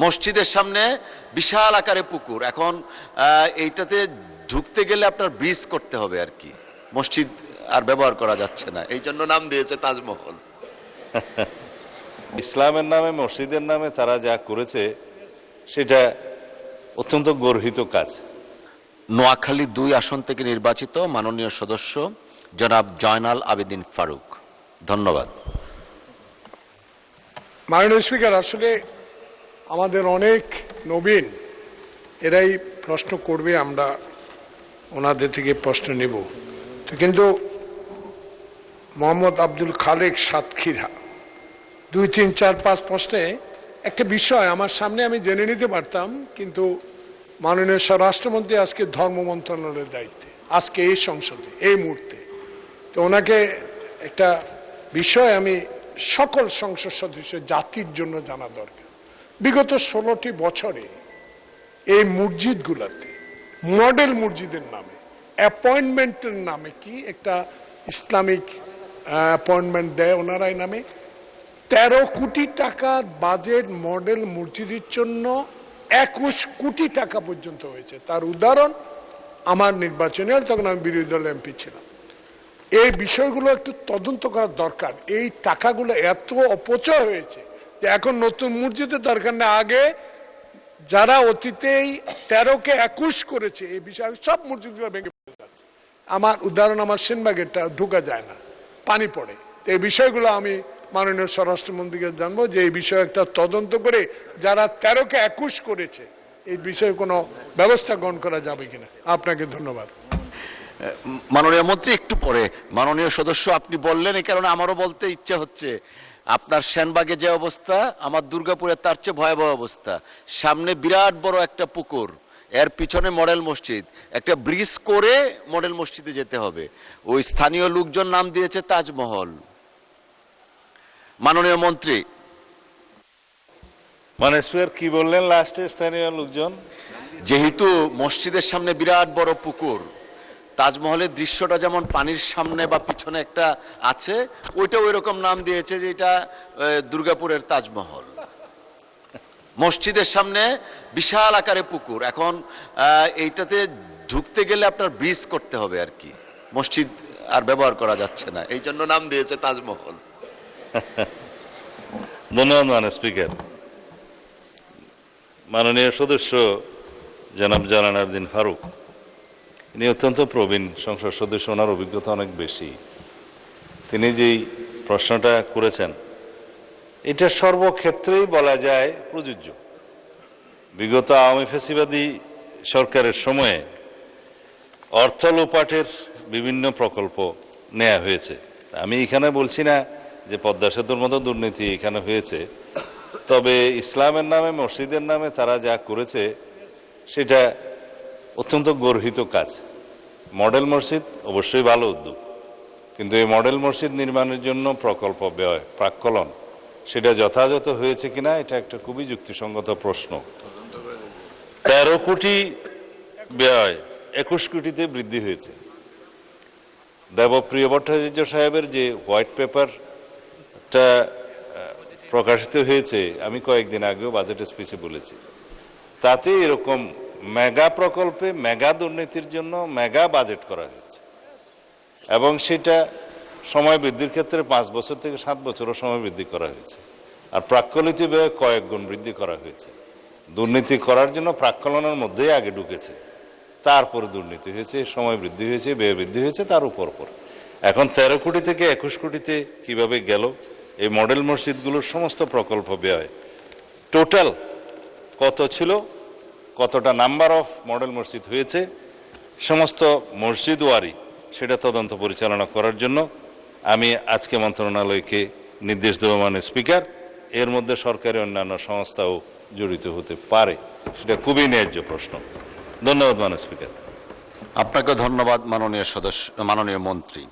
মসজিদের সামনে বিশাল আকারে পুকুর, এখন এইটাতে ঢুকতে গেলে আপনার ব্রিজ করতে হবে আর কি, মসজিদ আর ব্যবহার করা যাচ্ছে না, এই জন্য নাম দিয়েছে তাজমহল। ইসলামের নামে মসজিদের নামে তারা যা করেছে সেটা অত্যন্ত গর্হিত কাজ। নোয়াখালী ২ আসন থেকে নির্বাচিত মাননীয় সদস্য জনাব জয়নাল আবেদিন ফারুক। ধন্যবাদ। মাননীয় স্পিকার, আসলে আমাদের অনেক নবীন এরাই প্রশ্ন করবে, আমরা ওনাদের থেকে প্রশ্ন নেব। তো কিন্তু মোহাম্মদ আব্দুল খালেক সাতক্ষীরা ২, ৩, ৪, ৫ প্রশ্নে একটা বিষয় আমার সামনে আমি জেনে নিতে পারতাম, কিন্তু মাননীয় স্বরাষ্ট্রমন্ত্রী আজকে ধর্ম মন্ত্রণালয়ের দায়িত্বে, আজকে এই সংসদে এই মুহূর্তে, তো ওনাকে একটা বিষয় আমি সকল সংসদ সদস্য জাতির জন্য জানা দরকার। বিগত ১৬টি বছরে এই মসজিদগুলোতে মডেল মসজিদের নামে অ্যাপয়েন্টমেন্টের নামে কি একটা ইসলামিক অ্যাপয়েন্টমেন্ট দেয় ওনারা, এই নামে ১৩ কোটি টাকার বাজেট মডেল মসজিদের জন্য ২১ কোটি টাকা পর্যন্ত হয়েছে। তার উদাহরণ আমার নির্বাচনে, তখন আমি বিরোধী দলের এমপি ছিলাম। এই বিষয়গুলো একটু তদন্ত করার দরকার। এই টাকাগুলো এত অপচয় হয়েছে যে এখন নতুন মসজিদের দরকার নেই। আগে যারা অতীতেই ১৩কে ২১ করেছে এই বিষয়ে সব মসজিদগুলো ভেঙে পড়ে যাচ্ছে। আমার উদাহরণ, আমার সেনবাগেরটা ঢোকা যায় না, পানি পড়ে। এই বিষয়গুলো আমি মাননীয় স্বরাষ্ট্রমন্ত্রীকে জানবো যে এই বিষয়ে একটা তদন্ত করে যারা ১৩কে ২১ করেছে এই বিষয়ে কোনো ব্যবস্থা গ্রহণ করা যাবে কিনা। আপনাকে ধন্যবাদ। মাননীয় মন্ত্রী, একটু পরে মাননীয় সদস্য আপনি বললেন, এই কারণে আমারও বলতে ইচ্ছে হচ্ছে। আপনার সেনবাগে যে অবস্থা, আমার দুর্গাপুরে তার চেয়ে ভয়াবহ অবস্থা। সামনে বিরাট বড় একটা পুকুর, এর পিছনে মডেল মসজিদ, একটা ব্রিজ করে মডেল মসজিদে যেতে হবে। ওই স্থানীয় লোকজন নাম দিয়েছে তাজমহল। মাননীয় মন্ত্রী, মানে স্পিকার কি বললেন লাস্টে? স্থানীয় লোকজন যেহেতু মসজিদের সামনে বিরাট বড় পুকুর, তাজমহলের দৃশ্যটা যেমন পানির সামনে বা পিছনে একটা আছে, ওইটা ওই রকম নাম দিয়েছে যে এটা দুর্গাপুরের তাজমহল। মসজিদের সামনে বিশাল আকারে পুকুর, এখন এইটাতে ঢুকতে গেলে আপনার ব্রিজ করতে হবে আর কি, মসজিদ আর ব্যবহার করা যাচ্ছে না, এই জন্য নাম দিয়েছে তাজমহল। ধন্যবাদ মাননীয় স্পিকার। মাননীয় সদস্য জনাব জয়নাল আবেদিন ফারুক, ইনি অত্যন্ত প্রবীণ সংসদ সদস্য, ওনার অভিজ্ঞতা অনেক বেশি। তিনি যেই প্রশ্নটা করেছেন এটা সর্বক্ষেত্রেই বলা যায় প্রযোজ্য। বিগত আওয়ামী ফ্যাসিবাদী সরকারের সময়ে অর্থ লোপাটের বিভিন্ন প্রকল্প নেওয়া হয়েছে। আমি এখানে বলছি না যে পদ্মা সেতুর মতো দুর্নীতি এখানে হয়েছে, তবে ইসলামের নামে মসজিদের নামে তারা যা করেছে সেটা অত্যন্ত গর্হিত কাজ। মডেল মসজিদ অবশ্যই ভালো উদ্যোগ, কিন্তু এই মডেল মসজিদ নির্মাণের জন্য প্রকল্প ব্যয় প্রাক্কলন সেটা যথাযথ হয়েছে কিনা এটা একটা খুবই যুক্তিসঙ্গত প্রশ্ন। ১৩ কোটি ব্যয় ২১ কোটিতে বৃদ্ধি হয়েছে। দেবপ্রিয় ভট্টাচার্য সাহেবের যে হোয়াইট পেপারটা প্রকাশিত হয়েছে, আমি কয়েকদিন আগেও বাজেট স্পিচে বলেছি, তাতে এরকম মেগা প্রকল্পে মেগা দুর্নীতির জন্য মেগা বাজেট করা হয়েছে, এবং সেটা সময় বৃদ্ধির ক্ষেত্রে ৫ বছর থেকে ৭ বছরও সময় বৃদ্ধি করা হয়েছে। আর প্রাক্কলিত ব্যয় কয়েক গুণ বৃদ্ধি করা হয়েছে। দুর্নীতি করার জন্য প্রাক্কলনের মধ্যেই আগে ঢুকেছে, তারপরে দুর্নীতি হয়েছে, সময় বৃদ্ধি হয়েছে, ব্যয় বৃদ্ধি হয়েছে, তার উপর এখন ১৩ কোটি থেকে ২১ কোটিতে কিভাবে গেল? এই মডেল মসজিদগুলোর সমস্ত প্রকল্প ব্যয় টোটাল কত ছিল, কতটা নাম্বার অফ মডেল মসজিদ হয়েছে, সমস্ত মসজিদ ওয়ারি সেটা তদন্ত পরিচালনা করার জন্য আমি আজকে মন্ত্রণালয়কে নির্দেশ দেব মাননীয় স্পিকার। এর মধ্যে সরকারি অন্যান্য সংস্থাও জড়িত হতে পারে, সেটা খুবই ন্যায্য প্রশ্ন। ধন্যবাদ মাননীয় স্পিকার। আপনাকে ধন্যবাদ মাননীয় সদস্য, মাননীয় মন্ত্রী।